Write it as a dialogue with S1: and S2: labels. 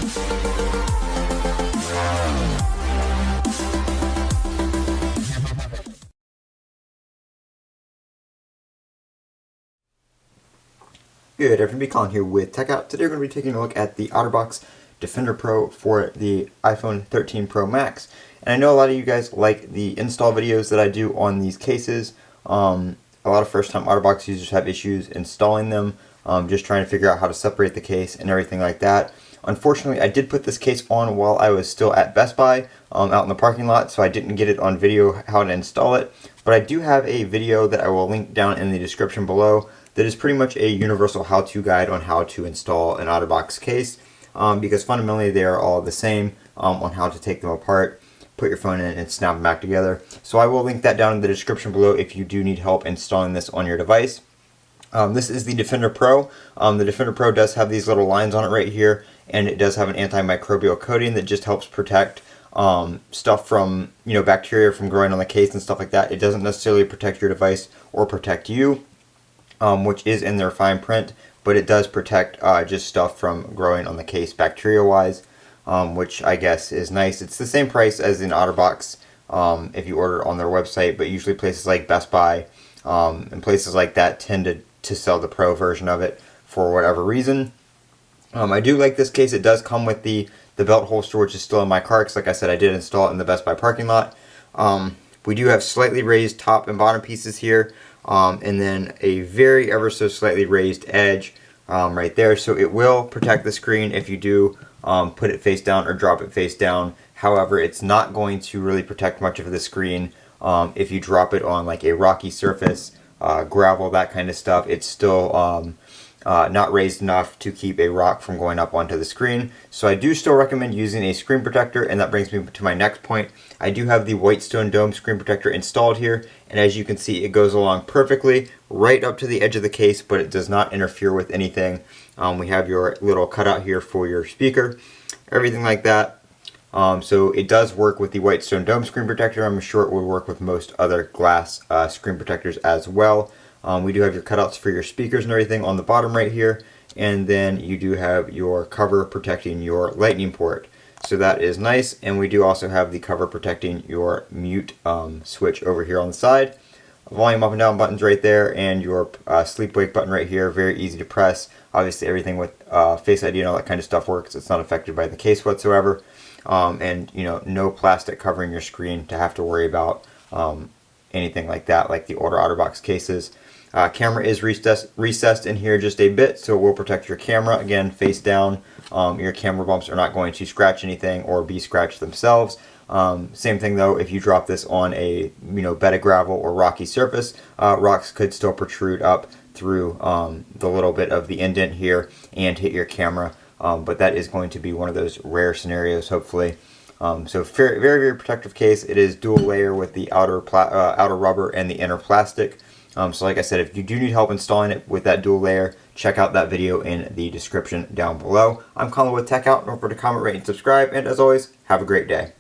S1: Good afternoon, Colin here with Techout. Today we're going to be taking a look at the OtterBox Defender Pro for the iPhone 13 Pro Max. And I know a lot of you guys like the install videos that I do on these cases. A lot of first-time OtterBox users have issues installing them, just trying to figure out how to separate the case and everything like that. Unfortunately, I did put this case on while I was still at Best Buy, out in the parking lot, so I didn't get it on video how to install it. But I do have a video that I will link down in the description below that is pretty much a universal how-to guide on how to install an OtterBox case, because fundamentally they are all the same on how to take them apart, put your phone in, and snap them back together. So I will link that down in the description below if you do need help installing this on your device. This is the Defender Pro. The Defender Pro does have these little lines on it right here, and it does have an anti-microbial coating that just helps protect stuff from, bacteria from growing on the case and stuff like that. It doesn't necessarily protect your device or protect you, which is in their fine print, but it does protect just stuff from growing on the case bacteria-wise, which I guess is nice. It's the same price as an OtterBox if you order it on their website, but usually places like Best Buy and places like that tend to sell the Pro version of it for whatever reason. I do like this case. It does come with the belt holster, which is still in my car, because like I said, I did install it in the Best Buy parking lot. We do have slightly raised top and bottom pieces here, and then a very ever so slightly raised edge right there, so it will protect the screen if you do put it face down or drop it face down. However, it's not going to really protect much of the screen if you drop it on like a rocky surface, gravel, that kind of stuff. It's still not raised enough to keep a rock from going up onto the screen. So I do still recommend using a screen protector, and that brings me to my next point. I do have the Whitestone Dome screen protector installed here, and as you can see, it goes along perfectly right up to the edge of the case, but it does not interfere with anything. We have your little cutout here for your speaker, everything like that. So it does work with the Whitestone Dome screen protector. I'm sure it would work with most other glass screen protectors as well. We do have your cutouts for your speakers and everything on the bottom right here, and then you do have your cover protecting your lightning port. So that is nice, and we do also have the cover protecting your mute switch over here on the side. Volume up and down buttons right there, and your sleep wake button right here, very easy to press. Obviously everything with Face ID and all that kind of stuff works. It's not affected by the case whatsoever. And no plastic covering your screen to have to worry about anything like that, like the older OtterBox cases. Camera is recessed in here just a bit, so it will protect your camera. Again, face down. Your camera bumps are not going to scratch anything or be scratched themselves. Same thing though, if you drop this on a bed of gravel or rocky surface, rocks could still protrude up through the little bit of the indent here and hit your camera. But that is going to be one of those rare scenarios, hopefully. So very, very protective case. It is dual layer with the outer rubber and the inner plastic. So like I said, if you do need help installing it with that dual layer, check out that video in the description down below. I'm Colin with Techout. Don't forget to comment, rate, and subscribe. And as always, have a great day.